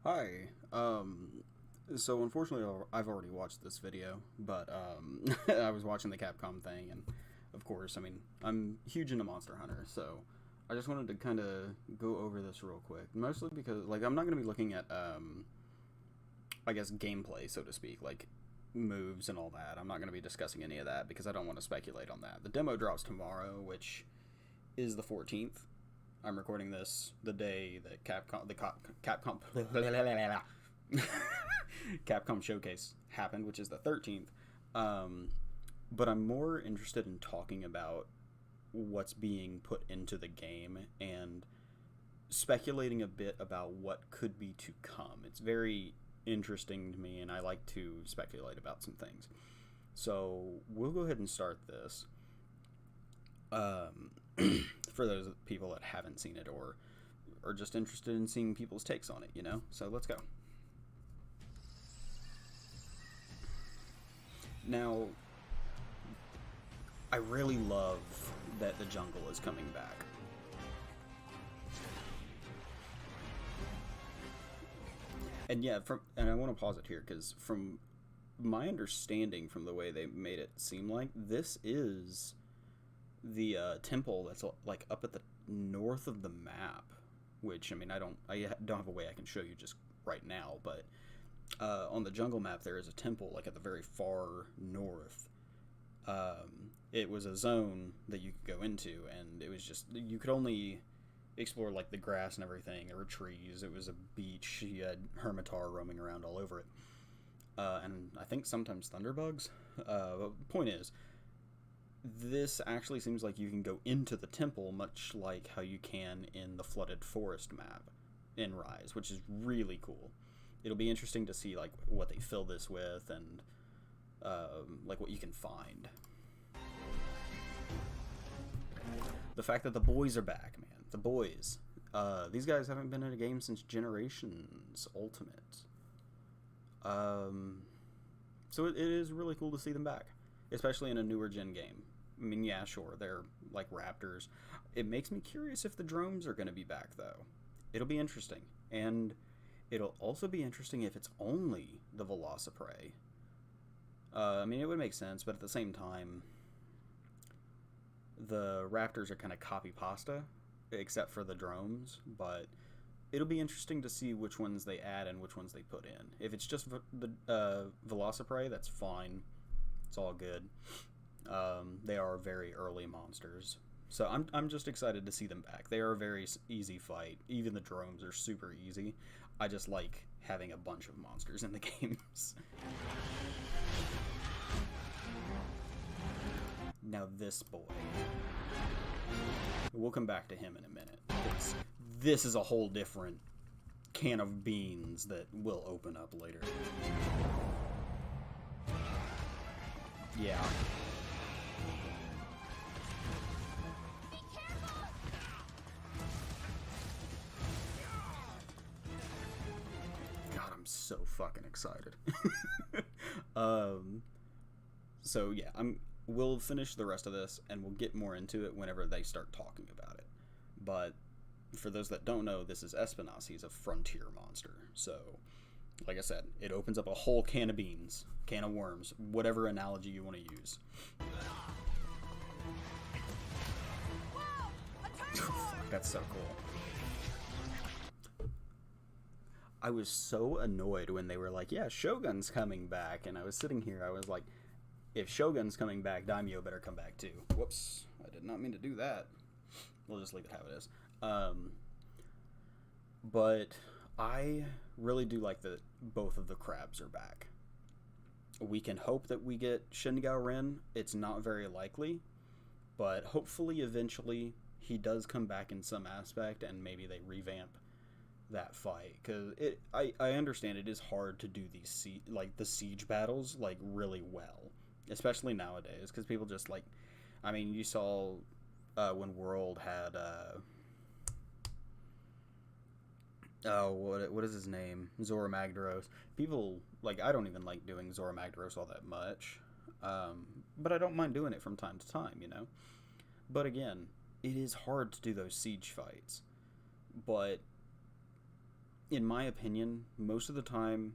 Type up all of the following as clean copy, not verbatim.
Hi. So unfortunately, I've already watched this video, but I was watching the Capcom thing, and of course, I mean, I'm huge into Monster Hunter, so I just wanted to kind of go over this real quick. Mostly because, like, I'm not going to be looking at, I guess, gameplay, so to speak, like moves and all that. I'm not going to be discussing any of that because I don't want to speculate on that. The demo drops tomorrow, which is the 14th. I'm recording this the day that Capcom Capcom showcase happened, which is the 13th. Um, but I'm more interested in talking about what's being put into the game and speculating a bit about what could be to come. It's very interesting to me, and I like to speculate about some things. So we'll go ahead and start this. Um, for those people that haven't seen it or are just interested in seeing people's takes on it, you know? So let's go. Now, I really love that the jungle is coming back. And yeah, and I want to pause it here because from my understanding, from the way they made it seem like, this is the temple that's like up at the north of the map. Which I mean, I don't have a way I can show you just right now, but on the jungle map there is a temple like at the very far north. It was a zone that you could go into, and it was just you could only explore like the grass and everything. There were trees. It was a beach. You had hermitar roaming around all over it, and I think sometimes thunderbugs. But the point is, this actually seems like you can go into the temple much like how you can in the Flooded Forest map in Rise, which is really cool. It'll be interesting to see like what they fill this with and like what you can find. The fact that the boys are back, man. The boys. These guys haven't been in a game since Generations Ultimate. So it is really cool to see them back, especially in a newer gen game. I mean, yeah, sure, they're like raptors. It makes me curious if the drones are going to be back, though. It'll be interesting. And it'll also be interesting if it's only the Velociprey. I mean, it would make sense, but at the same time, the raptors are kind of copy pasta, except for the drones. But it'll be interesting to see which ones they add and which ones they put in. If it's just the Velociprey, that's fine. It's all good. They are very early monsters. So I'm just excited to see them back. They are a very easy fight. Even the drones are super easy. I just like having a bunch of monsters in the games. Now this boy. We'll come back to him in a minute. This is a whole different can of beans that will open up later. Yeah. God, I'm so fucking excited. So yeah, we'll finish the rest of this and we'll get more into it whenever they start talking about it. But for those that don't know, this is Espinas. He's a frontier monster. So, like I said, it opens up a whole can of beans, can of worms, whatever analogy you want to use. That's so cool. I was so annoyed when they were like, yeah, Shogun's coming back. And I was sitting here, I was like, if Shogun's coming back, Daimyo better come back too. Whoops, I did not mean to do that. We'll just leave it how it is. But I really do like that both of the crabs are back. We can hope that we get Shingao Ren. It's not very likely, but hopefully eventually he does come back in some aspect and maybe they revamp that fight, because I understand it is hard to do these the siege battles like really well, especially nowadays, because people just like, I mean, you saw when World had what is his name, Zora Magdaros. People like, I don't even like doing Zora Magdaros all that much, but I don't mind doing it from time to time, you know. But again, it is hard to do those siege fights, but in my opinion, most of the time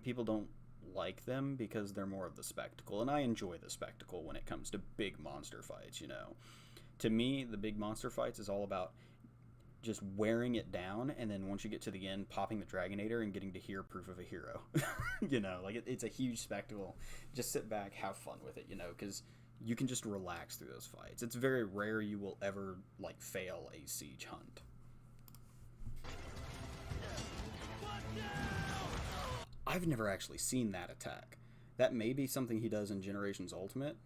people don't like them because they're more of the spectacle, and I enjoy the spectacle when it comes to big monster fights, you know. To me, the big monster fights is all about just wearing it down, and then once you get to the end, popping the Dragonator and getting to hear proof of a hero. You know, like it's a huge spectacle. Just sit back, have fun with it, you know, because you can just relax through those fights. It's very rare you will ever, like, fail a siege hunt. I've never actually seen that attack. That may be something he does in Generations Ultimate,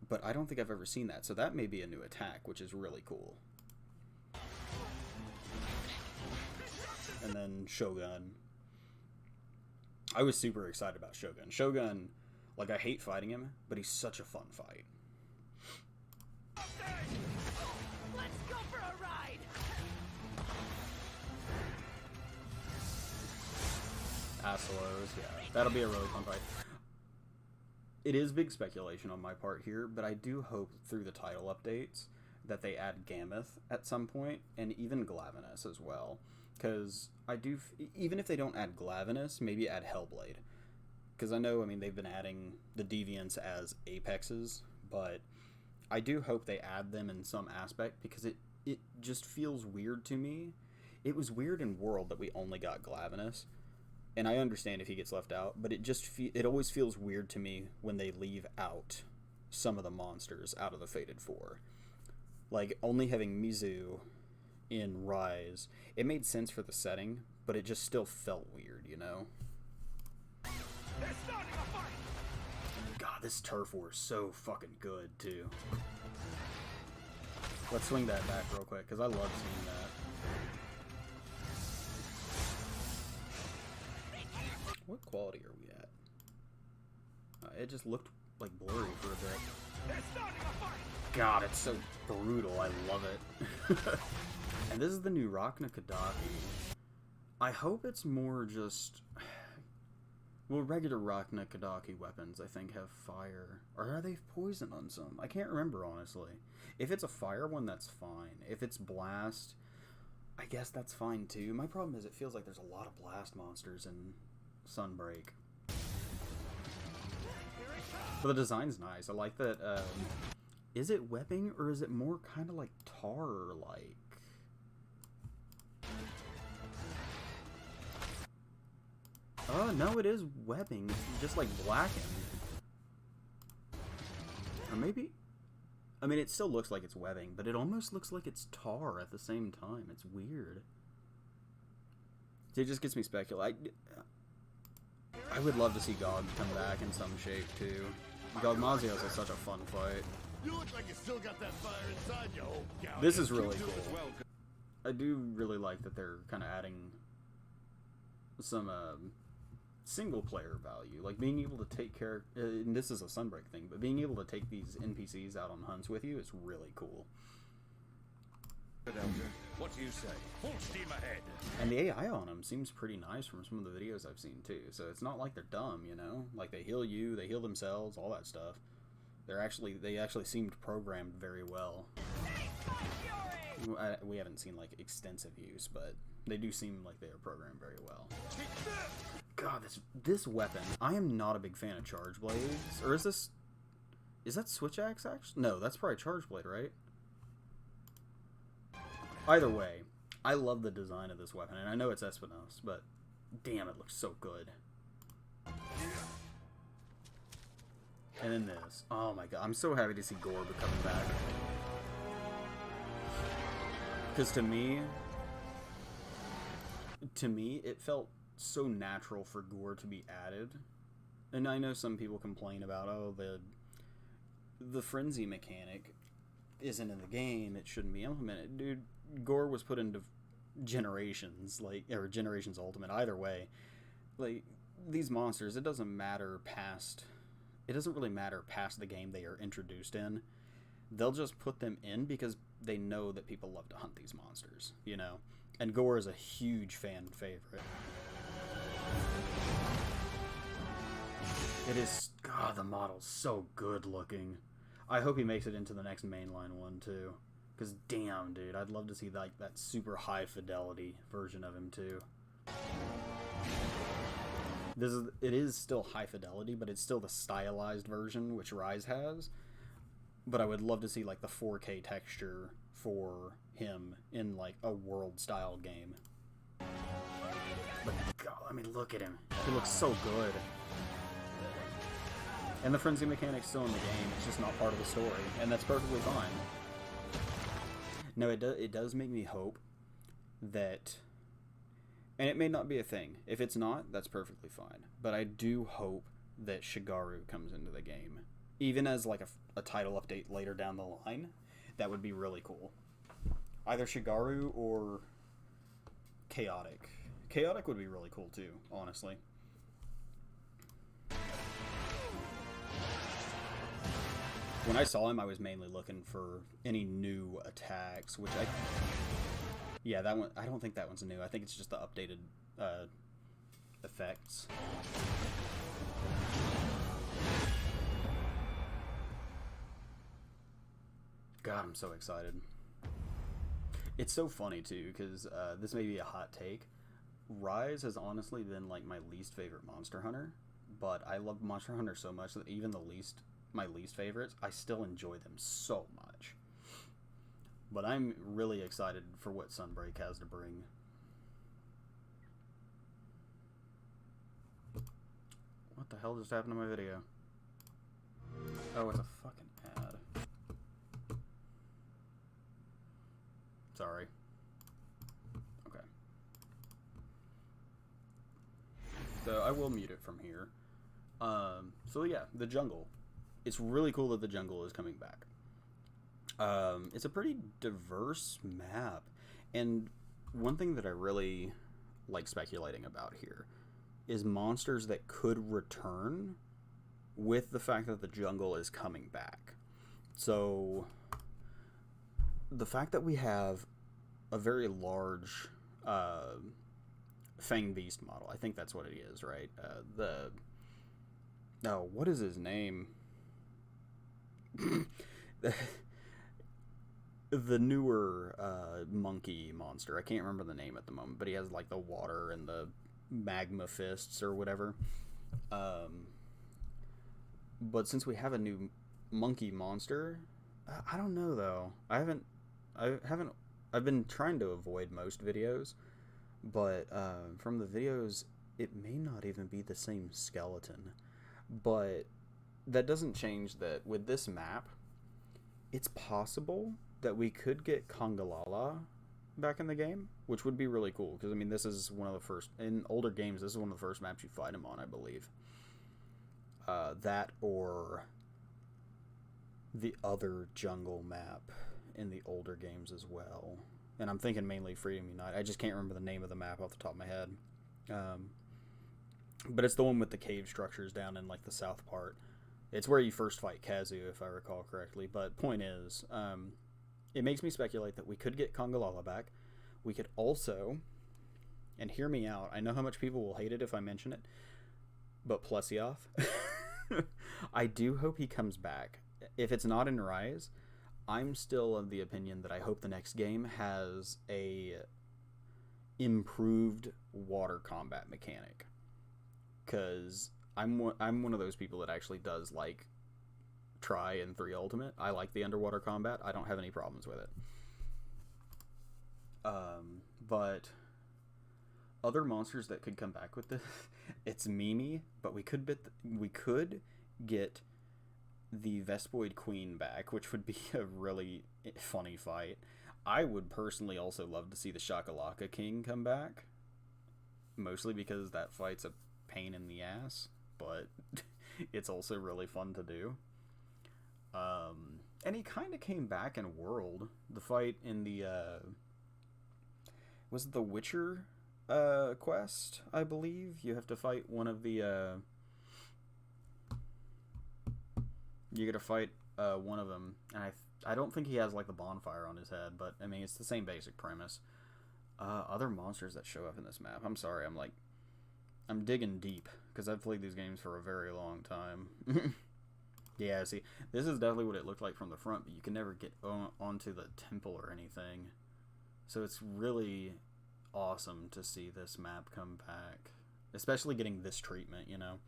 but I don't think I've ever seen that. So that may be a new attack, which is really cool. And then Shogun. I was super excited about Shogun. Shogun, like, I hate fighting him, but he's such a fun fight. Let's go for a ride. Aslos, yeah. That'll be a really fun fight. It is big speculation on my part here, but I do hope through the title updates that they add Gammoth at some point, and even Glavenus as well. Because I do, even if they don't add Glavenus, maybe add Hellblade. Because I know, I mean, they've been adding the Deviants as Apexes, but I do hope they add them in some aspect, because it just feels weird to me. It was weird in World that we only got Glavenus, and I understand if he gets left out, but it always feels weird to me when they leave out some of the monsters out of the Fated Four. Like, only having Mizu in Rise, it made sense for the setting, but it just still felt weird, you know? They're starting a fight. God, this turf war is so fucking good, too. Let's swing that back real quick, because I love seeing that. What quality are we at? It just looked, like, blurry for a bit. They're starting a fight. God, it's so brutal. I love it. And this is the new Rachna Kadaki. I hope it's more just... Well, regular Rachna Kadaki weapons, I think, have fire. Or are they poison on some? I can't remember, honestly. If it's a fire one, that's fine. If it's blast, I guess that's fine, too. My problem is it feels like there's a lot of blast monsters in Sunbreak. But the design's nice. I like that... is it webbing, or is it more kind of like tar-like? Oh, no, it is webbing. It's just like blackened. Or maybe... I mean, it still looks like it's webbing, but it almost looks like it's tar at the same time. It's weird. It just gets me speculating. I would love to see Gog come back in some shape, too. Gogmazios is such a fun fight. You look like you still got that fire inside you, old gal. This is really cool. I do really like that they're kind of adding some single player value, like being able to take care. And this is a Sunbreak thing, but being able to take these NPCs out on hunts with you is really cool. What do you say? Full steam ahead. And the AI on them seems pretty nice from some of the videos I've seen too. So it's not like they're dumb, you know. Like they heal you, they heal themselves, all that stuff. They actually seemed programmed very well. We haven't seen like extensive use, but they do seem like they are programmed very well. God, this weapon. I am not a big fan of charge blades. Or is that switch axe actually? No, that's probably charge blade, right? Either way, I love the design of this weapon, and I know it's Espinos, but damn, it looks so good. And then this. Oh my god, I'm so happy to see Gorb coming back. Because to me, it felt so natural for Gore to be added. And I know some people complain about, oh, the frenzy mechanic isn't in the game, it shouldn't be implemented. Dude, Gore was put into Generations, like, or Generations Ultimate, either way. Like, these monsters, it doesn't really matter past the game they are introduced in. They'll just put them in because they know that people love to hunt these monsters, you know? And Gore is a huge fan favorite. It is... God, the model's so good looking. I hope he makes it into the next mainline one, too. Because damn, dude, I'd love to see like that super high fidelity version of him too. It is still high fidelity, but it's still the stylized version which Rise has. But I would love to see like the 4K texture for him in like a world style game. But God, I mean, look at him. He looks so good. And the frenzy mechanic's still in the game. It's just not part of the story, and that's perfectly fine. No, it does make me hope that, and it may not be a thing. If it's not, that's perfectly fine. But I do hope that Shigaru comes into the game, even as like a title update later down the line. That would be really cool. Either Shigaru or Chaotic. Chaotic would be really cool too, honestly. When I saw him, I was mainly looking for any new attacks, which yeah, that one, I don't think that one's new. I think it's just the updated effects. God, I'm so excited. It's so funny, too, because this may be a hot take. Rise has honestly been, like, my least favorite Monster Hunter, but I love Monster Hunter so much that even my least favorites, I still enjoy them so much. But I'm really excited for what Sunbreak has to bring. What the hell just happened to my video? Oh, it's a fucking ad. Sorry. Okay. So I will mute it from here. So yeah, the jungle. It's really cool that the jungle is coming back. It's a pretty diverse map, and one thing that I really like speculating about here is monsters that could return with the fact that the jungle is coming back. So the fact that we have a very large Fang Beast model, I think that's what it is, right? What is his name? The newer monkey monster. I can't remember the name at the moment, but he has like the water and the magma fists or whatever. But since we have a new monkey monster, I don't know though. I've been trying to avoid most videos, but from the videos, it may not even be the same skeleton. But that doesn't change that with this map, it's possible that we could get Kongalala back in the game, which would be really cool, because I mean, this is one of the first, in older games, this is one of the first maps you fight him on, I believe. That or the other jungle map in the older games as well. And I'm thinking mainly Freedom Unite. I just can't remember the name of the map off the top of my head. But it's the one with the cave structures down in like the south part. It's where you first fight Kazu, if I recall correctly. But point is, it makes me speculate that we could get Kongalala back. We could also, and hear me out, I know how much people will hate it if I mention it, but Plesioth. I do hope he comes back. If it's not in Rise, I'm still of the opinion that I hope the next game has a improved water combat mechanic. Because I'm one of those people that actually does like Try and 3 Ultimate. I like the underwater combat. I don't have any problems with it. But other monsters that could come back with this, it's Mimi, but we could get the Vespoid Queen back, which would be a really funny fight. I would personally also love to see the Shakalaka King come back, mostly because that fight's a pain in the ass, but it's also really fun to do. And he kind of came back in World. The fight in the was it the Witcher quest, I believe. You have to fight one of the you gotta fight one of them, and I don't think he has like the bonfire on his head, but I mean, it's the same basic premise. Other monsters that show up in this map, I'm sorry, I'm digging deep, because I've played these games for a very long time. Yeah, see, this is definitely what it looked like from the front, but you can never get onto the temple or anything. So it's really awesome to see this map come back, especially getting this treatment, you know.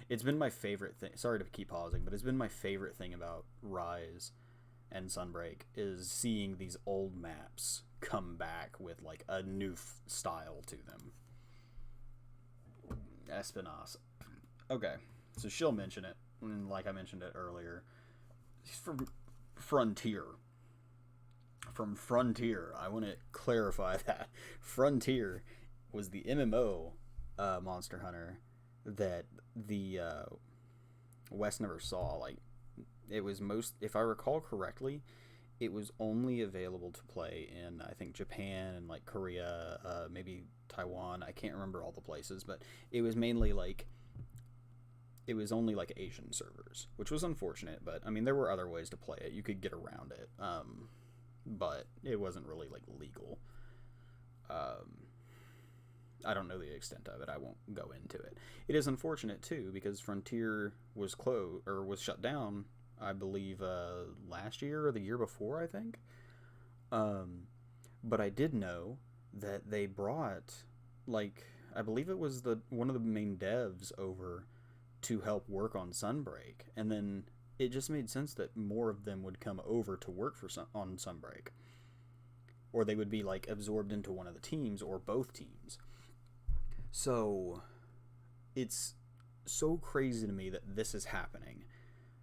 It's been my favorite thing. Sorry to keep pausing, but it's been my favorite thing about Rise and Sunbreak is seeing these old maps come back with like a new style to them. Espinosa. Okay, so she'll mention it, and like I mentioned it earlier, she's from Frontier. From Frontier. I want to clarify that. Frontier was the MMO Monster Hunter that the West never saw. Like, it was if I recall correctly, it was only available to play in, I think, Japan and like Korea, maybe Taiwan. I can't remember all the places, but it was mainly like, it was only like Asian servers, which was unfortunate, but I mean, there were other ways to play it. You could get around it, but it wasn't really like legal. I don't know the extent of it. I won't go into it. It is unfortunate too, because Frontier was closed or was shut down, I believe, last year or the year before, I think. But I did know that they brought, like, I believe it was one of the main devs over to help work on Sunbreak, and then it just made sense that more of them would come over to work on Sunbreak, or they would be like absorbed into one of the teams or both teams. So it's so crazy to me that this is happening.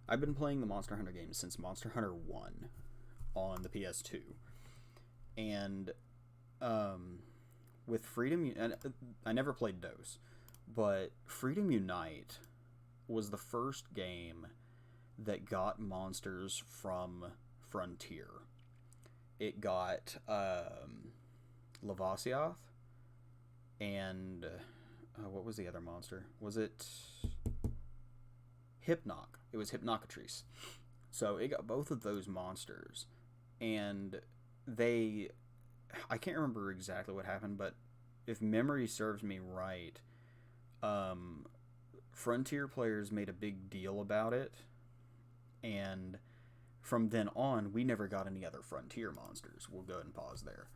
I've been playing the Monster Hunter games since Monster Hunter 1 on the PS2, and with Freedom, and I never played DOS, but Freedom Unite was the first game that got monsters from Frontier. It got Lavasioth and what was the other monster? Was it Hypnoc? It was Hypnocatrice. So it got both of those monsters, and I can't remember exactly what happened, but if memory serves me right, Frontier players made a big deal about it, and from then on, we never got any other Frontier monsters. We'll go ahead and pause there.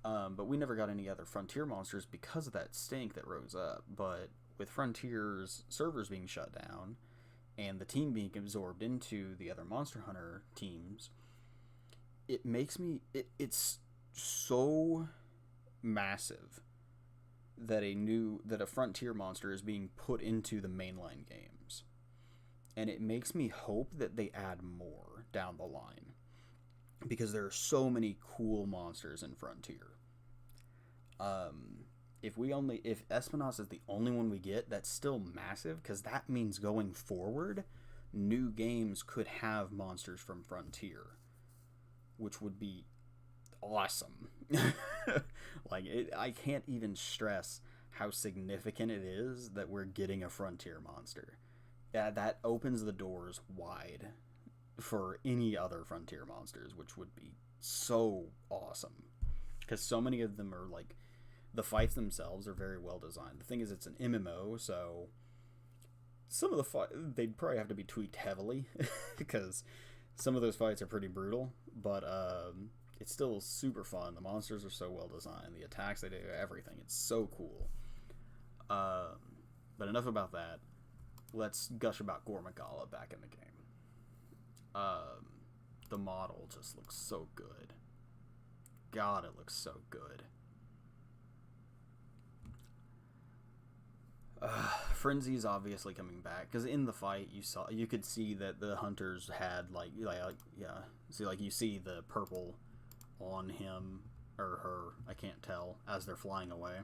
But we never got any other Frontier monsters because of that stink that rose up. But with Frontier's servers being shut down and the team being absorbed into the other Monster Hunter teams, it makes me... It's so massive that a Frontier monster is being put into the mainline games. And it makes me hope that they add more down the line, because there are so many cool monsters in Frontier. If Espinosa is the only one we get, that's still massive, because that means going forward, new games could have monsters from Frontier, which would be awesome. I can't even stress how significant it is that we're getting a Frontier monster. That opens the doors wide for any other Frontier monsters, which would be so awesome, because so many of them are like, the fights themselves are very well designed. The thing is, it's an MMO, so some of the fights, they'd probably have to be tweaked heavily because some of those fights are pretty brutal, but it's still super fun. The monsters are so well designed, the attacks they do, everything. It's so cool. But enough about that. Let's gush about Gormagala back in the game. The model just looks so good. God, it looks so good. Frenzy's obviously coming back, because in the fight you could see that the hunters had you see the purple on him or her, I can't tell, as they're flying away.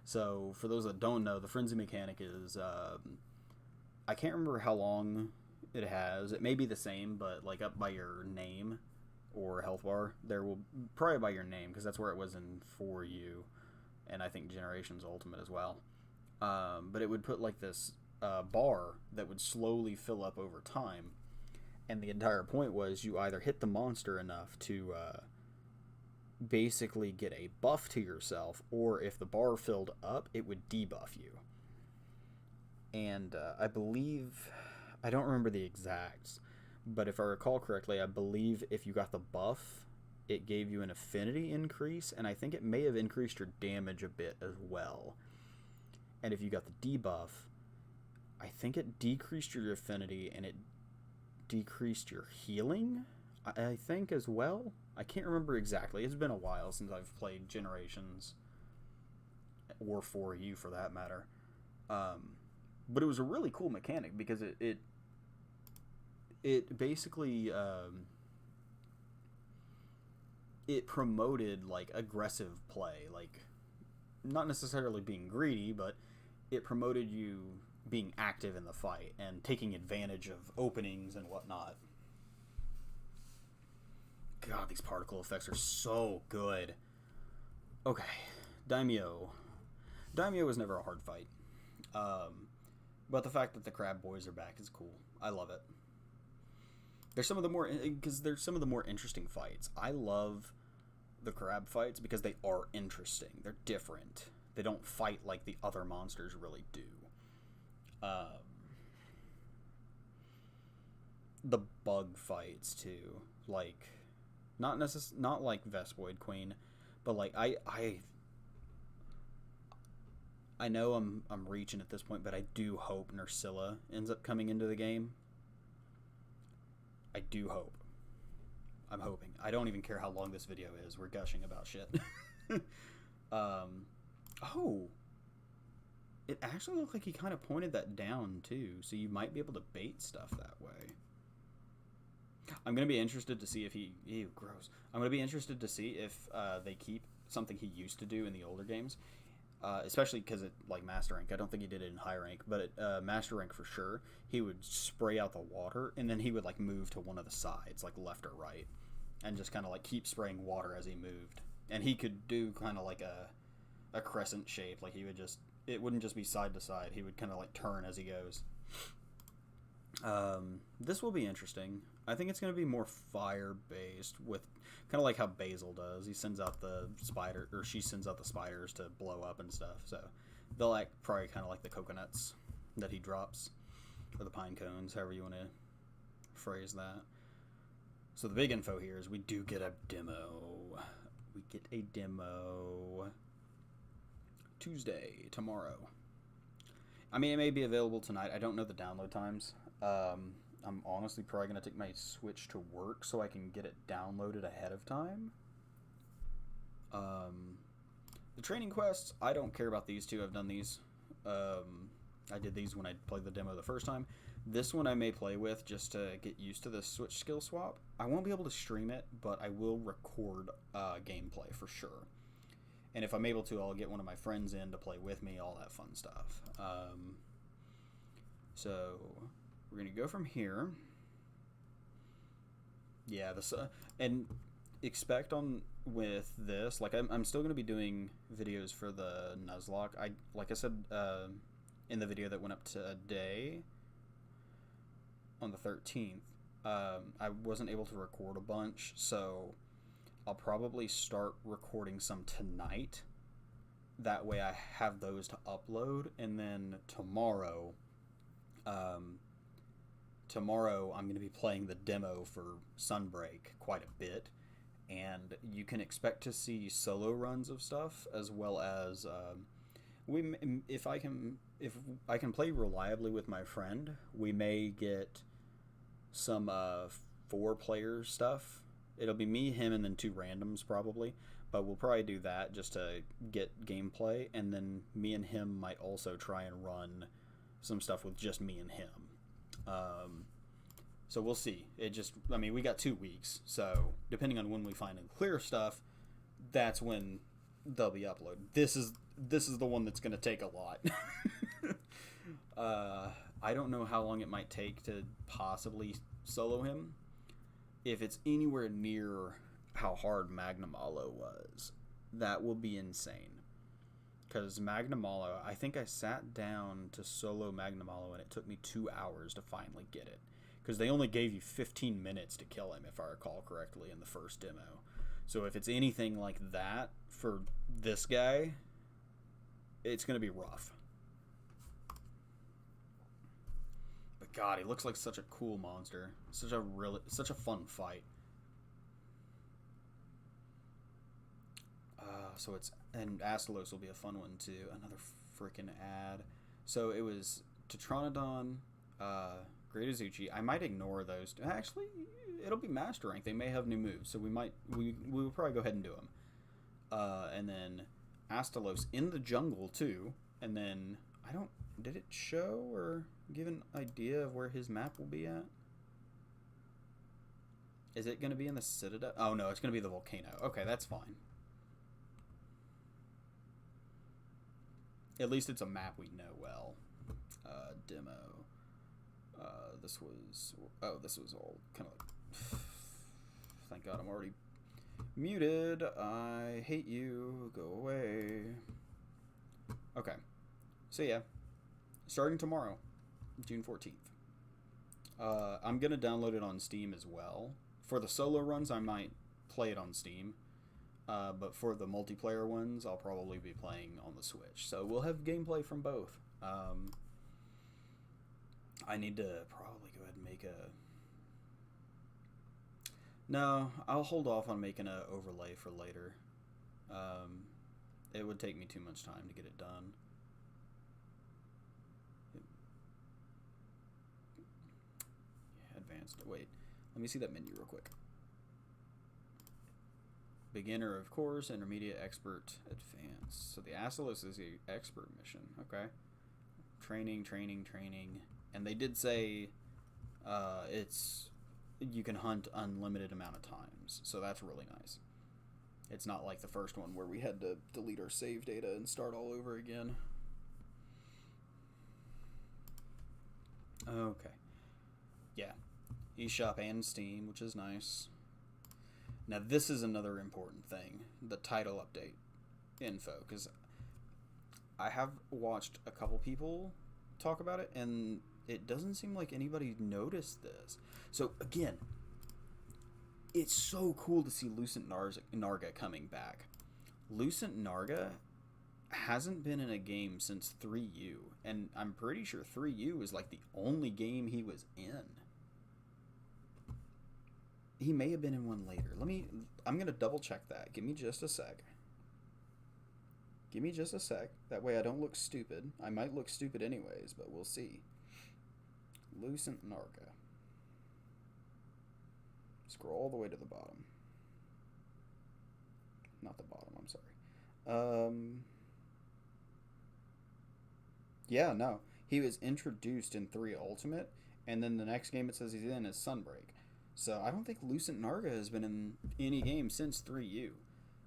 So for those that don't know, the Frenzy mechanic is I can't remember how long it has. It may be the same, but like up by your name or health bar, there will probably by your name, because that's where it was in 4U, and I think Generations Ultimate as well. But it would put like this bar that would slowly fill up over time, and the entire point was you either hit the monster enough to basically get a buff to yourself, or if the bar filled up, it would debuff you. And I believe, I don't remember the exacts, but if I recall correctly, I believe if you got the buff, it gave you an affinity increase, and I think it may have increased your damage a bit as well. And if you got the debuff, I think it decreased your affinity and it decreased your healing, I think, as well. I can't remember exactly. It's been a while since I've played Generations, or 4U for that matter. But it was a really cool mechanic because it basically it promoted like aggressive play, like not necessarily being greedy, but it promoted you being active in the fight and taking advantage of openings and whatnot. God, these particle effects are so good. Okay, Daimyo. Daimyo was never a hard fight. But the fact that the crab boys are back is cool. I love it. There's some of the more interesting fights. I love the crab fights because they are interesting. They're different. They don't fight like the other monsters really do. The bug fights too, like not like Vespoid Queen, but like I know I'm reaching at this point, but I do hope Nursilla ends up coming into the game. I do hope. I'm hoping. I don't even care how long this video is. We're gushing about shit. Oh. It actually looked like he kind of pointed that down, too. So you might be able to bait stuff that way. I'm going to be interested to see if he... Ew, gross. I'm going to be interested to see if they keep something he used to do in the older games. Especially because it, like, Master Rank. I don't think he did it in High Rank. But at Master Rank, for sure, he would spray out the water. And then he would, like, move to one of the sides, like left or right. And just kind of, like, keep spraying water as he moved. And he could do kind of like a crescent shape. Like, he would just... It wouldn't just be side to side. He would kind of like turn as he goes. This will be interesting. I think it's going to be more fire based, with kind of like how Basil does. He sends out the spider, or she sends out the spiders to blow up and stuff. So they'll act probably kind of like the coconuts that he drops, or the pine cones, however you want to phrase that. So the big info here is we do get a demo. We get a demo. Tuesday, tomorrow. I mean, it may be available tonight. I don't know the download times. I'm honestly probably going to take my Switch to work so I can get it downloaded ahead of time. The training quests, I don't care about these two. I've done these. I did these when I played the demo the first time. This one I may play with just to get used to the Switch skill swap. I won't be able to stream it, but I will record gameplay for sure. And if I'm able to, I'll get one of my friends in to play with me, all that fun stuff. So we're going to go from here. Yeah, and expect on with this, like I'm still going to be doing videos for the Nuzlocke. Like I said in the video that went up today on the 13th, I wasn't able to record a bunch, so I'll probably start recording some tonight. That way I have those to upload. And then tomorrow I'm going to be playing the demo for Sunbreak quite a bit. And you can expect to see solo runs of stuff, as well as if I can play reliably with my friend, we may get some 4-player stuff. It'll be me, him, and then 2 randoms probably, but we'll probably do that just to get gameplay, and then me and him might also try and run some stuff with just me and him. So we'll see. We got 2 weeks, so depending on when we find and clear stuff, that's when they'll be uploaded. This is the one that's going to take a lot. I don't know how long it might take to possibly solo him. If it's anywhere near how hard Magnum Hollow was, that will be insane. Because Magnum Hollow, I think I sat down to solo Magnum Hollow and it took me 2 hours to finally get it. Because they only gave you 15 minutes to kill him, if I recall correctly, in the first demo. So if it's anything like that for this guy, it's going to be rough. But God, he looks like such a cool monster. Such a fun fight. And Astalos will be a fun one too. Another freaking ad. So it was Tetranodon, Great Azuchi. I might ignore those. Actually, it'll be Master Rank. They may have new moves, so we will probably go ahead and do them. And then Astalos in the jungle too. And then did it show or give an idea of where his map will be at? Is it going to be in the Citadel? Oh no, it's going to be the volcano. Okay, that's fine. At least it's a map we know well. Demo. This was all kind of like... Thank God I'm already muted. I hate you. Go away. Okay. So yeah. Starting tomorrow, June 14th. I'm going to download it on Steam as well. For the solo runs, I might play it on Steam. But for the multiplayer ones, I'll probably be playing on the Switch. So we'll have gameplay from both. I need to probably go ahead and make a... No, I'll hold off on making an overlay for later. It would take me too much time to get it done. Advanced. Wait, let me see that menu real quick. Beginner, of course. Intermediate, expert, advanced. So the Astalos is the expert mission. Okay. Training. And they did say you can hunt unlimited amount of times. So that's really nice. It's not like the first one where we had to delete our save data and start all over again. Okay. Yeah. eShop and Steam, which is nice. Now, this is another important thing, the title update info, because I have watched a couple people talk about it, and it doesn't seem like anybody noticed this. So, again, it's so cool to see Lucent Narga coming back. Lucent Narga hasn't been in a game since 3U, and I'm pretty sure 3U is like the only game he was in. He may have been in one later. I'm going to double check that. Give me just a sec. That way I don't look stupid. I might look stupid anyways, but we'll see. Lucent Narga. Scroll all the way to the bottom. Not the bottom, I'm sorry. Yeah, no. He was introduced in 3 Ultimate, and then the next game it says he's in is Sunbreak. So I don't think Lucent Narga has been in any game since 3U,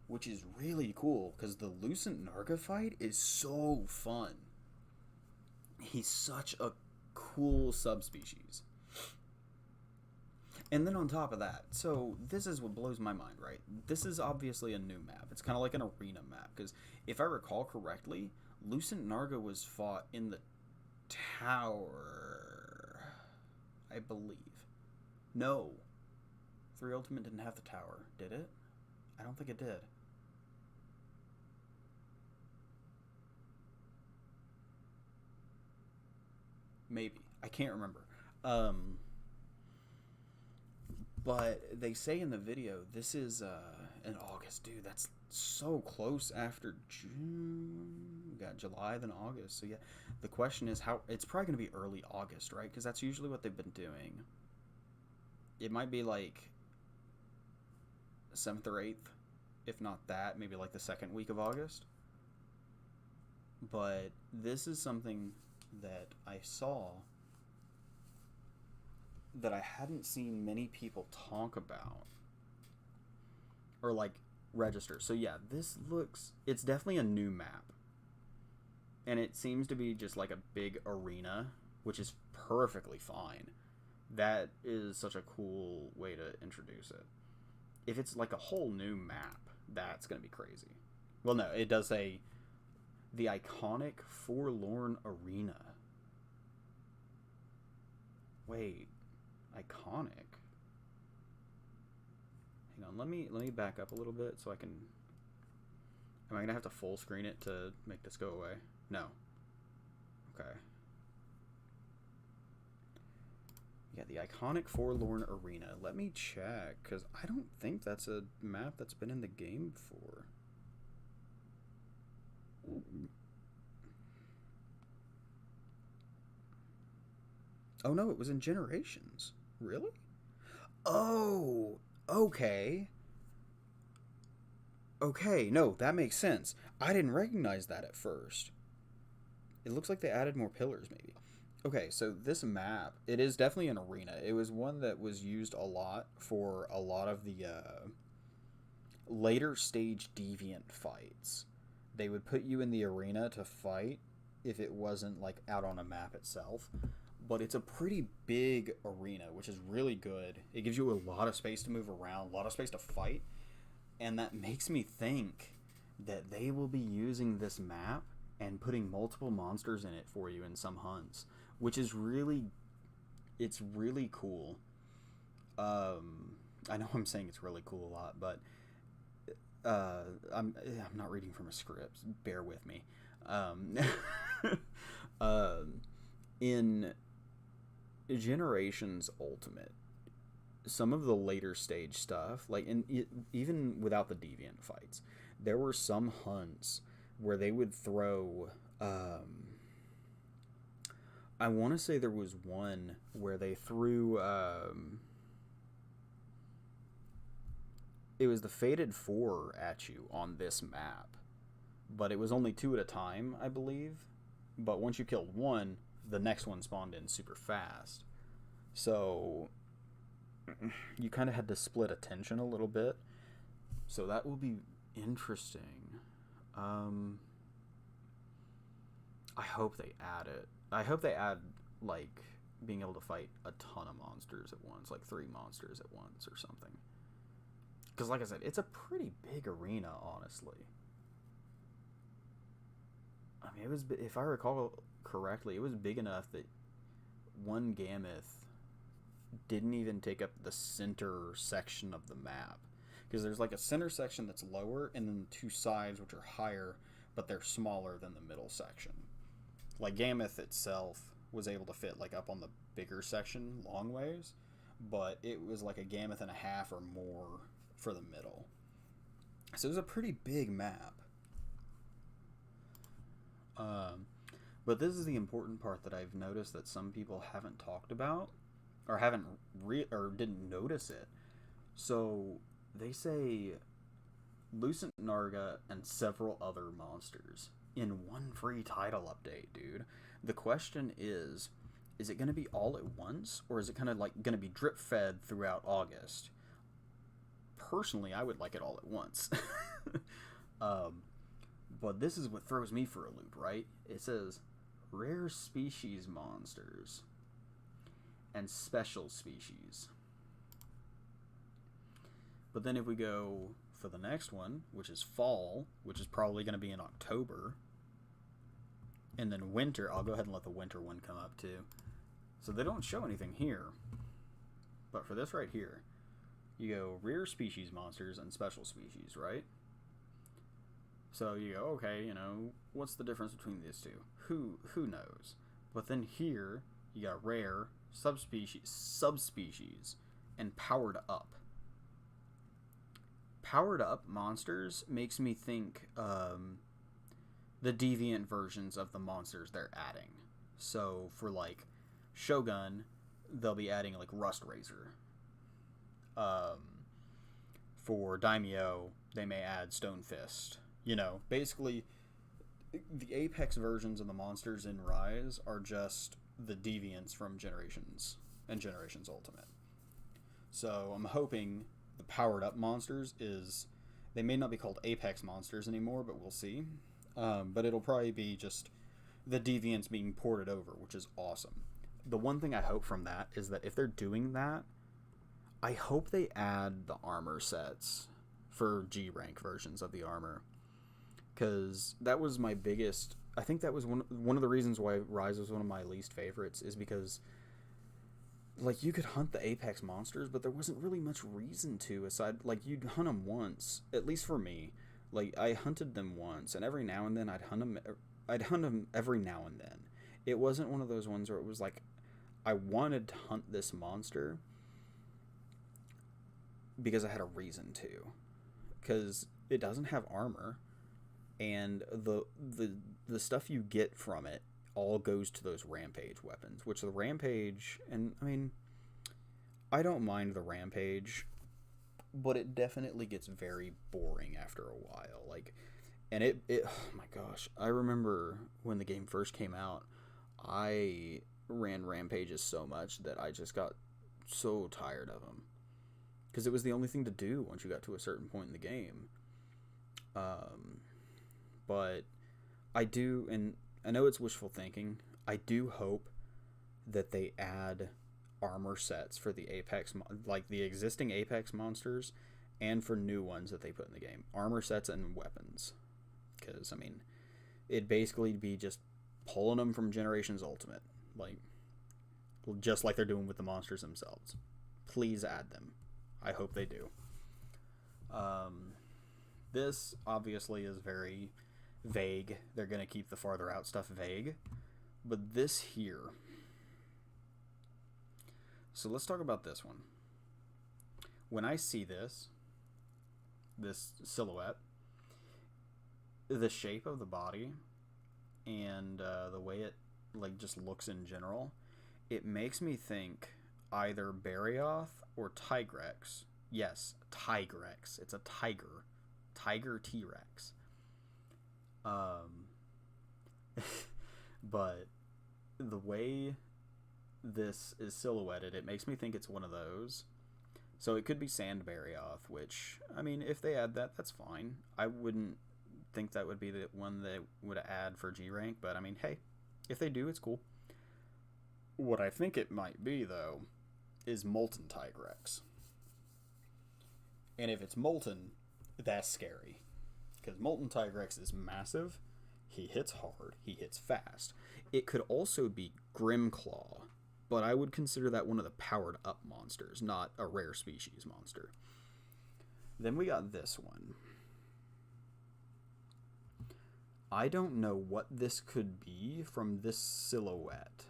which is really cool because the Lucent Narga fight is so fun. He's such a cool subspecies. And then on top of that, so this is what blows my mind, right? This is obviously a new map. It's kind of like an arena map because if I recall correctly, Lucent Narga was fought in the tower, I believe. No. 3 Ultimate didn't have the tower, did it? I don't think it did. Maybe. I can't remember. But they say in the video, this is in August. Dude, that's so close after June. We got July, then August. So yeah, the question is how... It's probably going to be early August, right? Because that's usually what they've been doing. It might be like 7th or 8th, if not that, maybe like the 2nd week of August. But this is something that I saw that I hadn't seen many people talk about or like register. So yeah, it's definitely a new map. And it seems to be just like a big arena, which is perfectly fine. That is such a cool way to introduce it. If it's like a whole new map, that's going to be crazy. Well, no, it does say the iconic Forlorn Arena. Wait, iconic? Hang on, let me back up a little bit so I can... Am I going to have to full screen it to make this go away? No. Okay. Yeah, the iconic Forlorn Arena. Let me check, because I don't think that's a map that's been in the game before. Oh no, it was in Generations. Really? Oh, okay. Okay, no, that makes sense. I didn't recognize that at first. It looks like they added more pillars, maybe. Okay, so this map, it is definitely an arena. It was one that was used a lot for a lot of the later stage deviant fights. They would put you in the arena to fight if it wasn't like out on a map itself. But it's a pretty big arena, which is really good. It gives you a lot of space to move around, a lot of space to fight. And that makes me think that they will be using this map and putting multiple monsters in it for you in some hunts, which is it's really cool. I know I'm saying it's really cool a lot, but I'm not reading from a script. Bear with me. In Generations Ultimate, some of the later stage stuff, like even without the deviant fights, there were some hunts where they would throw I want to say there was one where they threw it was the Fated Four at you on this map, but it was only 2 at a time, I believe. But once you killed one, the next one spawned in super fast. So you kind of had to split attention a little bit. So that will be interesting. I hope they add it. I hope they add, like, being able to fight a ton of monsters at once, like 3 monsters at once or something. Because, like I said, it's a pretty big arena, honestly. I mean, it was, if I recall correctly, it was big enough that one Gammoth didn't even take up the center section of the map. Because there's like a center section that's lower, and then 2 sides which are higher, but they're smaller than the middle section. Like Gammoth itself was able to fit like up on the bigger section long ways, but it was like a Gammoth and a half or more for the middle. So it was a pretty big map. But this is the important part that I've noticed that some people haven't talked about, or haven't or didn't notice it. So they say Lucent Narga and several other monsters in one free title update, dude. The question is it going to be all at once, or is it kind of like going to be drip fed throughout August? Personally, I would like it all at once. But this is what throws me for a loop, right? It says rare species monsters and special species. But then if we go for the next one, which is fall, which is probably going to be in October, and then winter, I'll go ahead and let the winter one come up too. So they don't show anything here. But for this right here, you go rare species monsters and special species, right? So you go, okay, you know, what's the difference between these two? Who knows? But then here, you got rare, subspecies, and powered up. Powered up monsters makes me think the deviant versions of the monsters they're adding. So for like Shogun, they'll be adding like Rust Razor. For Daimyo, they may add Stone Fist. You know, basically, the Apex versions of the monsters in Rise are just the deviants from Generations and Generations Ultimate. So I'm hoping the powered up monsters they may not be called Apex monsters anymore, but we'll see. But it'll probably be just the deviants being ported over, which is awesome. The one thing I hope from that is that if they're doing that, I hope they add the armor sets for G rank versions of the armor. Because that was my biggest... I think that was one of the reasons why Rise was one of my least favorites, is because, like, you could hunt the Apex monsters, but there wasn't really much reason to, aside... Like, you'd hunt them once, at least for me. Like, I hunted them once, and every now and then I'd hunt them every now and then. It wasn't one of those ones where it was like, I wanted to hunt this monster because I had a reason to. Because it doesn't have armor, and the stuff you get from it all goes to those rampage weapons, which the rampage, and I mean, I don't mind the rampage, but it definitely gets very boring after a while. Like, and it oh my gosh, I remember when the game first came out, I ran rampages so much that I just got so tired of them, because it was the only thing to do once you got to a certain point in the game. But I do, and I know it's wishful thinking, I do hope that they add armor sets for the Apex, like the existing Apex monsters, and for new ones that they put in the game. Armor sets and weapons. Because, I mean, it'd basically be just pulling them from Generations Ultimate. Like, just like they're doing with the monsters themselves. Please add them. I hope they do. This, obviously, is very vague. They're going to keep the farther out stuff vague. But this here... So let's talk about this one. When I see this silhouette, the shape of the body and the way it like just looks in general, it makes me think either Barioth or Tigrex. Yes, Tigrex. It's a tiger. Tiger T-Rex. But the way this is silhouetted, it makes me think it's one of those. So it could be Sand Barioth, which, I mean, if they add that, that's fine. I wouldn't think that would be the one they would add for G rank, but I mean, hey, if they do, it's cool. What I think it might be, though, is Molten Tigrex. And if it's Molten, that's scary. Because Molten Tigrex is massive, he hits hard, he hits fast. It could also be Grimclaw, but I would consider that one of the powered up monsters, not a rare species monster. Then we got this one. I don't know what this could be from this silhouette.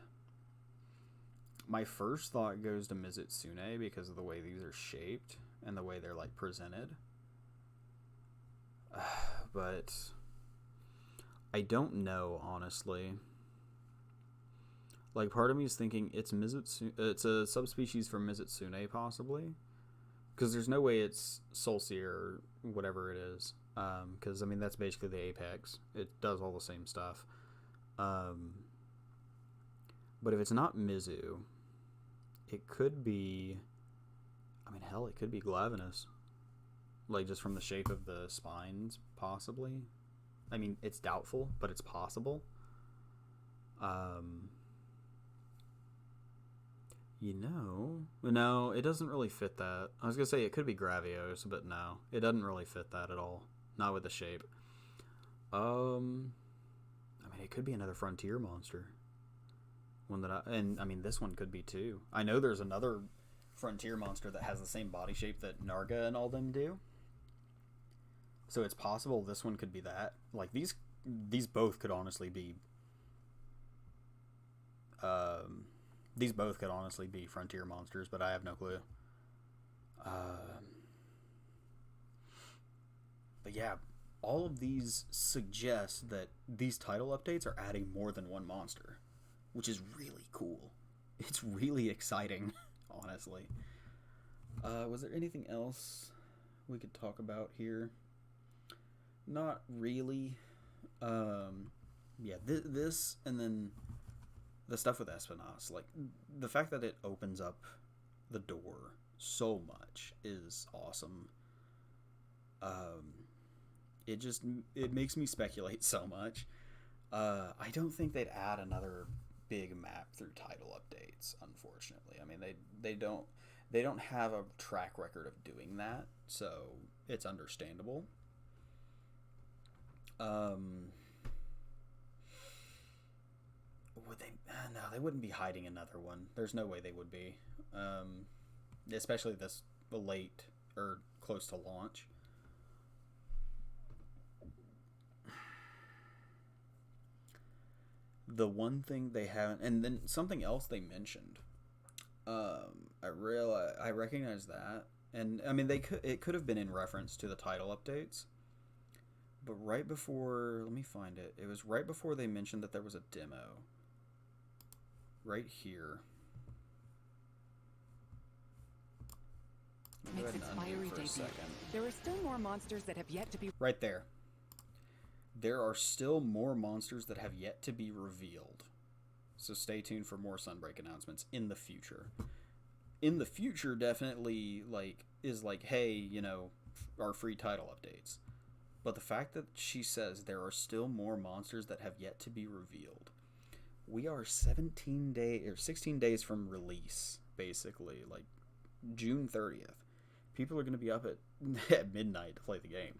My first thought goes to Mizutsune because of the way these are shaped and the way they're like presented. But I don't know, honestly. Like, part of me is thinking it's it's a subspecies from Mizutsune, possibly. Because there's no way it's Solstier or whatever it is. Because, I mean, that's basically the Apex. It does all the same stuff. But if it's not Mizu, it could be... I mean, hell, it could be Glavenus. Like, just from the shape of the spines, possibly. I mean, it's doubtful, but it's possible. You know... No, it doesnit really fit that. I was going to say it could be Gravios, but no. It doesn't really fit that at all. Not with the shape. I mean, it could be another Frontier monster. One that I mean, this one could be too. I know there's another Frontier monster that has the same body shape that Narga and all them do. So it's possible this one could be that. Like, these both could honestly be... these both could honestly be Frontier monsters, but I have no clue. But yeah, all of these suggest that these title updates are adding more than one monster, which is really cool. It's really exciting, honestly. Was there anything else we could talk about here? Not really. Yeah, this and then the stuff with Espinas, like the fact that it opens up the door so much is awesome. It makes me speculate so much. I don't think they'd add another big map through title updates, unfortunately. I mean, they don't have a track record of doing that, so it's understandable. Would they? No, they wouldn't be hiding another one. There's no way they would be. Especially this late or close to launch. The one thing they haven't, and then something else they mentioned. I recognize that, and I mean it could have been in reference to the title updates, but right before, let me find it. It was right before they mentioned that there was a demo. Right here. Makes expiry debut. There are still more monsters that have yet to be. Right there. There are still more monsters that have yet to be revealed. So stay tuned for more Sunbreak announcements in the future. In the future, definitely is hey, you know, our free title updates. But the fact that she says there are still more monsters that have yet to be revealed. We are 16 days from release, basically, like June 30th. People are going to be up at midnight to play the game.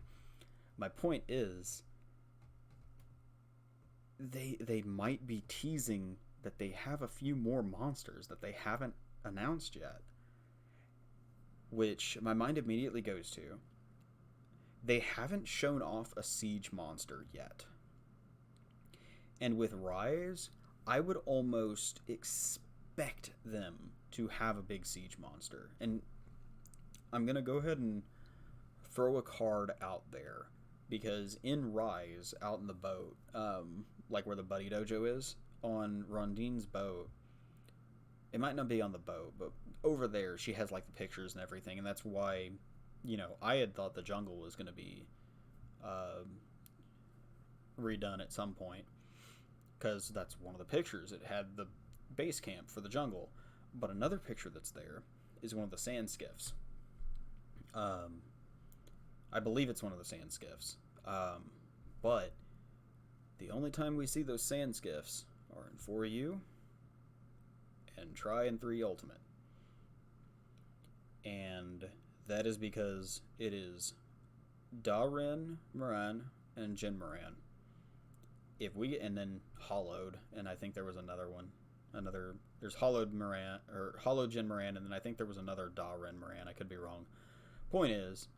My point is, they might be teasing that they have a few more monsters that they haven't announced yet. Which my mind immediately goes to. They haven't shown off a siege monster yet. And with Rise, I would almost expect them to have a big siege monster. And I'm going to go ahead and throw a card out there. Because in Rise, out in the boat, like where the Buddy Dojo is, on Rondine's boat, it might not be on the boat, but over there she has like the pictures and everything, and that's why, you know, I had thought the jungle was going to be redone at some point, because that's one of the pictures. It had the base camp for the jungle, but another picture that's there is one of the sand skiffs. I believe it's one of the sand skiffs. But the only time we see those sand skiffs are in 4U and Try and 3 Ultimate. And that is because it is Da-Ren Moran and Jin Moran. And then Hollowed, and I think there was another one. There's Hollowed Moran, or Hollowed Jin Moran, and then I think there was another Da-Ren Moran. I could be wrong. Point is,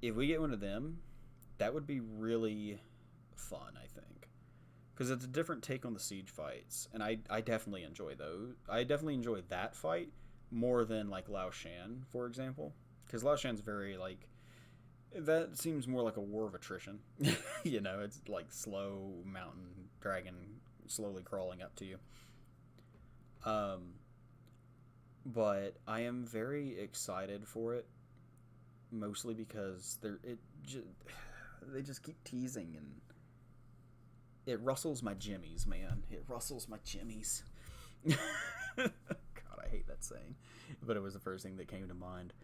if we get one of them, that would be really fun, I think. Because it's a different take on the siege fights, and I definitely enjoy those. I definitely enjoy that fight more than, like, Lao Shan, for example. Because Lao Shan's very, like, that seems more like a war of attrition. You know, it's like slow mountain dragon slowly crawling up to you. But I am very excited for it, mostly because they just keep teasing, and it rustles my jimmies, man. It rustles my jimmies. God, I hate that saying, but it was the first thing that came to mind.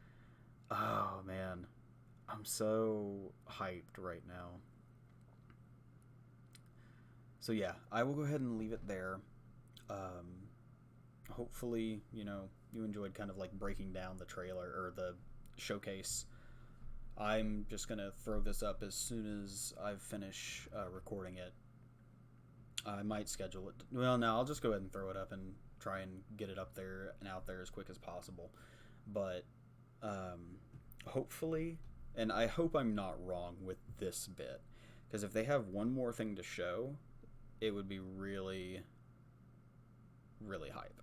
Oh man, I'm so hyped right now. So yeah, I will go ahead and leave it there. Hopefully, you know, you enjoyed kind of like breaking down the trailer or the showcase. I'm just gonna throw this up as soon as I finish recording it. I might schedule it. Well, no, I'll just go ahead and throw it up and try and get it up there and out there as quick as possible. But hopefully, and I hope I'm not wrong with this bit, because if they have one more thing to show, it would be really, really hype.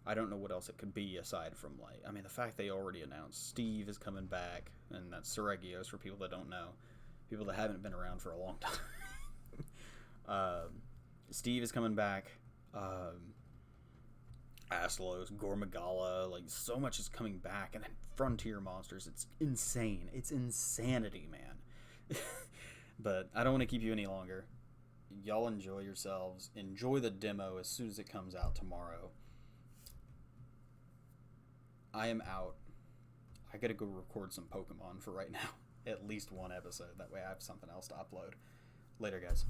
I don't know what else it could be aside from, like, I mean, the fact they already announced Steve is coming back, and that's Seregios for people that don't know, people that haven't been around for a long time. Steve is coming back. Aslos, Gormagala, like, so much is coming back, and then Frontier Monsters. It's insane. It's insanity, man. But I don't want to keep you any longer. Y'all enjoy yourselves. Enjoy the demo as soon as it comes out tomorrow. I am out. I gotta go record some Pokemon for right now. At least one episode. That way I have something else to upload. Later, guys.